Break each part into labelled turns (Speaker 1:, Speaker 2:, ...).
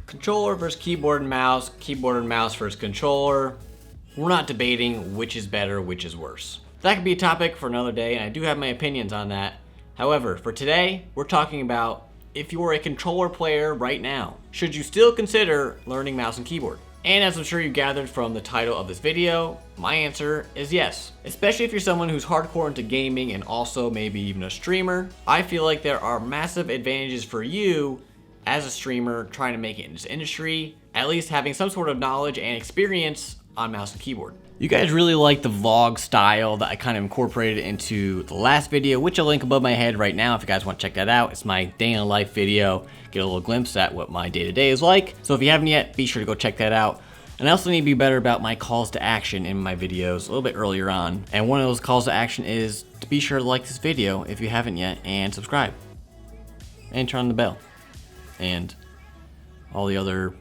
Speaker 1: Controller versus keyboard and mouse versus controller. We're not debating which is better, which is worse. That could be a topic for another day, and I do have my opinions on that. However, for today, we're talking about if you're a controller player right now, should you still consider learning mouse and keyboard? And as I'm sure you gathered from the title of this video, my answer is yes. Especially if you're someone who's hardcore into gaming and also maybe even a streamer. I feel like there are massive advantages for you as a streamer trying to make it in this industry, at least having some sort of knowledge and experience on mouse and keyboard. You guys really like the vlog style that I kind of incorporated into the last video, which I'll link above my head right now if you guys want to check that out. It's my day in life video, get a little glimpse at what my day-to-day is like. So if you haven't yet, be sure to go check that out. And I also need to be better about my calls to action in my videos a little bit earlier on. And one of those calls to action is to be sure to like this video if you haven't yet and subscribe. And turn on the bell. And all the other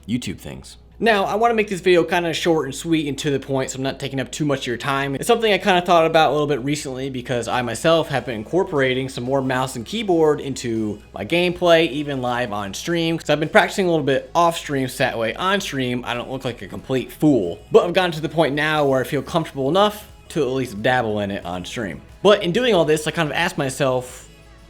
Speaker 1: YouTube things. Now, I want to make this video kind of short and sweet and to the point, so I'm not taking up too much of your time. It's something I kind of thought about a little bit recently because I myself have been incorporating some more mouse and keyboard into my gameplay, even live on stream. Because I've been practicing a little bit off stream, so that way on stream I don't look like a complete fool. But I've gotten to the point now where I feel comfortable enough to at least dabble in it on stream. But in doing all this, I kind of asked myself,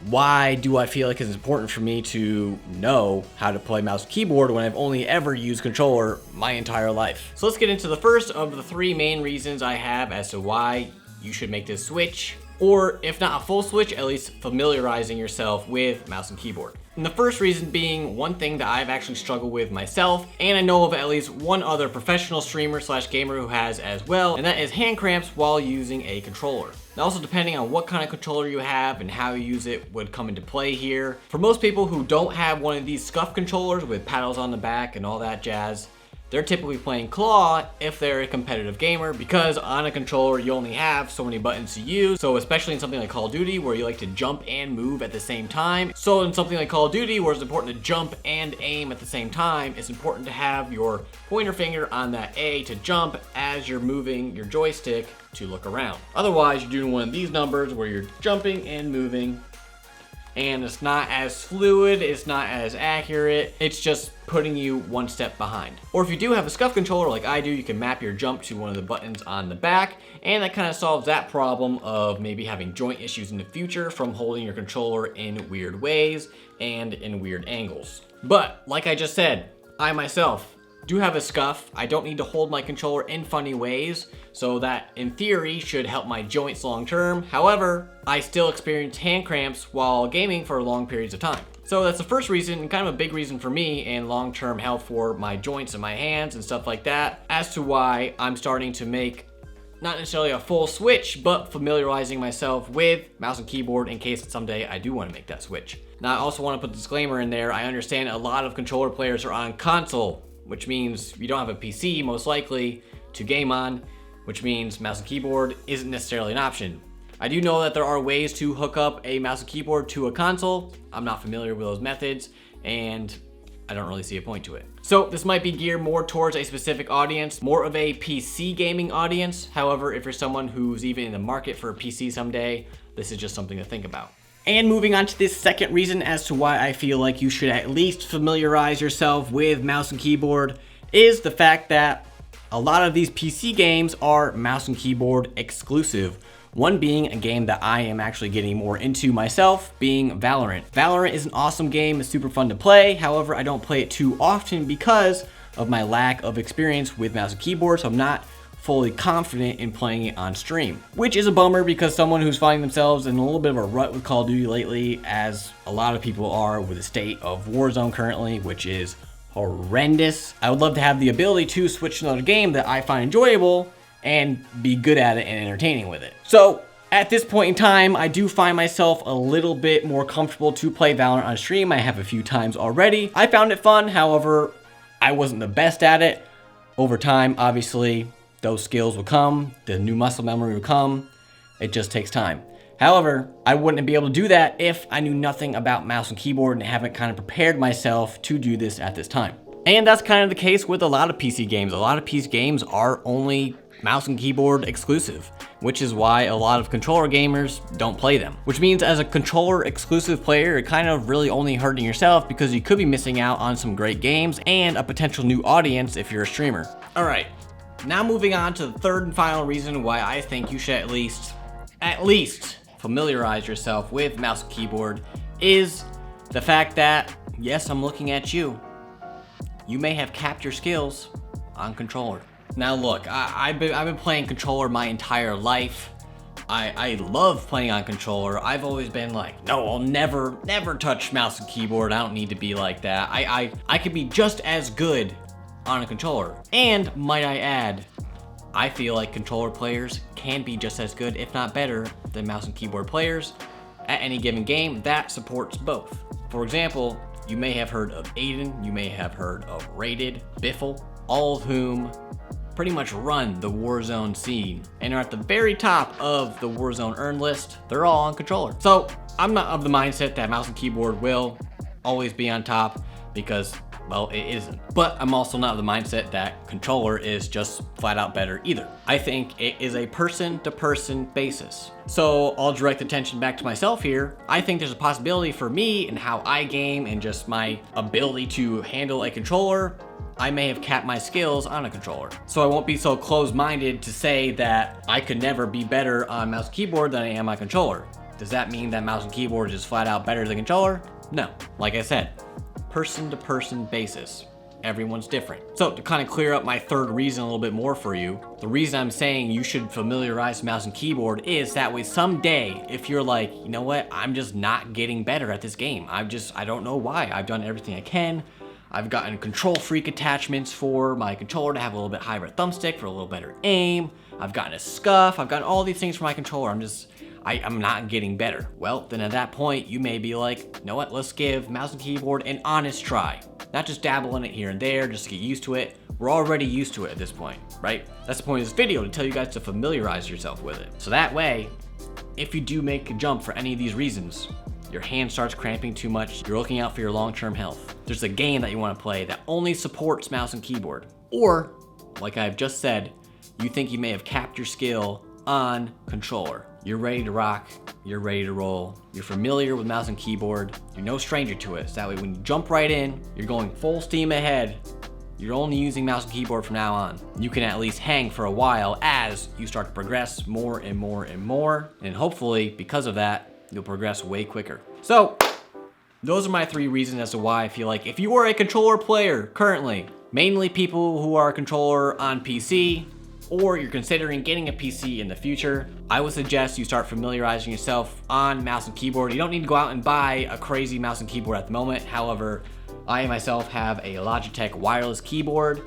Speaker 1: why do I feel like it's important for me to know how to play mouse and keyboard when I've only ever used controller my entire life? So let's get into the first of the three main reasons I have as to why you should make this switch, or if not a full switch, at least familiarizing yourself with mouse and keyboard. And the first reason being one thing that I've actually struggled with myself, and I know of at least one other professional streamer / gamer who has as well, and that is hand cramps while using a controller. Now also, depending on what kind of controller you have and how you use it would come into play here. For most people who don't have one of these SCUF controllers with paddles on the back and all that jazz, they're typically playing claw if they're a competitive gamer, because on a controller you only have so many buttons to use. So especially in something like Call of Duty where you like to jump and move at the same time. So in something like Call of Duty where it's important to jump and aim at the same time, it's important to have your pointer finger on that A to jump as you're moving your joystick to look around. Otherwise you're doing one of these numbers where you're jumping and moving, and it's not as fluid, it's not as accurate, it's just putting you one step behind. Or if you do have a SCUF controller like I do, you can map your jump to one of the buttons on the back, and that kind of solves that problem of maybe having joint issues in the future from holding your controller in weird ways and in weird angles. But like I just said, I myself do have a SCUF. I don't need to hold my controller in funny ways, so that in theory should help my joints long term. However, I still experience hand cramps while gaming for long periods of time. So that's the first reason, and kind of a big reason for me and long-term health for my joints and my hands and stuff like that, as to why I'm starting to make not necessarily a full switch, but familiarizing myself with mouse and keyboard in case someday I do want to make that switch. Now I also want to put a disclaimer in there. I understand a lot of controller players are on console, which means you don't have a PC most likely to game on, which means mouse and keyboard isn't necessarily an option. I do know that there are ways to hook up a mouse and keyboard to a console. I'm not familiar with those methods, and I don't really see a point to it. So this might be geared more towards a specific audience, more of a PC gaming audience. However, if you're someone who's even in the market for a PC someday, this is just something to think about. And moving on to this second reason as to why I feel like you should at least familiarize yourself with mouse and keyboard is the fact that a lot of these PC games are mouse and keyboard exclusive. One being a game that I am actually getting more into myself, being Valorant. Valorant is an awesome game, it's super fun to play. However, I don't play it too often because of my lack of experience with mouse and keyboard, so I'm not fully confident in playing it on stream. Which is a bummer because someone who's finding themselves in a little bit of a rut with Call of Duty lately, as a lot of people are with the state of Warzone currently, which is horrendous. I would love to have the ability to switch to another game that I find enjoyable and be good at it and entertaining with it. So at this point in time, I do find myself a little bit more comfortable to play Valorant on stream. I have a few times already. I found it fun, however, I wasn't the best at it. Over time, obviously, those skills will come, the new muscle memory will come. It just takes time. However, I wouldn't be able to do that if I knew nothing about mouse and keyboard and haven't kind of prepared myself to do this at this time. And that's kind of the case with a lot of PC games. A lot of PC games are only mouse and keyboard exclusive, which is why a lot of controller gamers don't play them. Which means as a controller exclusive player, you're kind of really only hurting yourself because you could be missing out on some great games and a potential new audience if you're a streamer. All right, now moving on to the third and final reason why I think you should at least familiarize yourself with mouse and keyboard is the fact that, yes, I'm looking at you. You may have capped your skills on controller. Now look, I've been playing controller my entire life. I love playing on controller. I've always been like, no, I'll never touch mouse and keyboard. I don't need to be like that. I could be just as good on a controller. And might I add, I feel like controller players can be just as good, if not better, than mouse and keyboard players at any given game that supports both. For example, you may have heard of Aiden, you may have heard of Rated, Biffle, all of whom pretty much run the Warzone scene and are at the very top of the Warzone earn list. They're all on controller. So I'm not of the mindset that mouse and keyboard will always be on top because, well, it isn't. But I'm also not of the mindset that controller is just flat out better either. I think it is a person-to-person basis. So I'll direct attention back to myself here. I think there's a possibility for me and how I game and just my ability to handle a controller, I may have capped my skills on a controller. So I won't be so closed-minded to say that I could never be better on mouse and keyboard than I am on controller. Does that mean that mouse and keyboard is just flat out better than controller? No. Like I said, person-to-person basis. Everyone's different. So to kind of clear up my third reason a little bit more for you, the reason I'm saying you should familiarize mouse and keyboard is that way someday, if you're like, you know what, I'm just not getting better at this game. I don't know why. I've done everything I can. I've gotten control freak attachments for my controller to have a little bit higher thumbstick for a little better aim. I've gotten a scuff. I've gotten all these things for my controller. I'm not getting better. Well, then at that point, you may be like, you know what, let's give mouse and keyboard an honest try. Not just dabble in it here and there, just to get used to it. We're already used to it at this point, right? That's the point of this video, to tell you guys to familiarize yourself with it. So that way, if you do make a jump for any of these reasons, your hand starts cramping too much, you're looking out for your long-term health, there's a game that you want to play that only supports mouse and keyboard, or, like I've just said, you think you may have capped your skill on controller. You're ready to rock, you're ready to roll, you're familiar with mouse and keyboard, you're no stranger to it, so that way when you jump right in, you're going full steam ahead, you're only using mouse and keyboard from now on. You can at least hang for a while as you start to progress more and more and more, and hopefully, because of that, you'll progress way quicker. So, those are my three reasons as to why I feel like if you are a controller player currently, mainly people who are a controller on PC, or you're considering getting a PC in the future, I would suggest you start familiarizing yourself on mouse and keyboard. You don't need to go out and buy a crazy mouse and keyboard at the moment. However, I myself have a Logitech wireless keyboard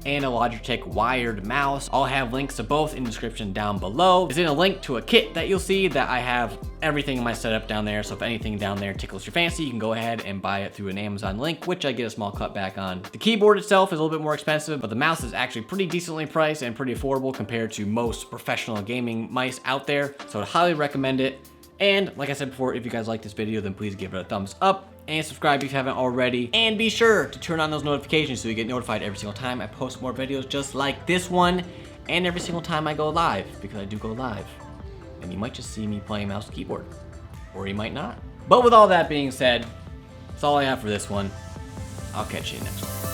Speaker 1: and a Logitech wired mouse. I'll have links to both in the description down below. There's in a link to a kit that you'll see that I have everything in my setup down there. So if anything down there tickles your fancy, you can go ahead and buy it through an Amazon link, which I get a small cut back on. The keyboard itself is a little bit more expensive, but the mouse is actually pretty decently priced and pretty affordable compared to most professional gaming mice out there. So I highly recommend it. And like I said before, if you guys like this video, then please give it a thumbs up and subscribe if you haven't already. And be sure to turn on those notifications so you get notified every single time I post more videos just like this one, and every single time I go live, because I do go live. And you might just see me playing mouse and keyboard, or you might not. But with all that being said, that's all I have for this one. I'll catch you next one.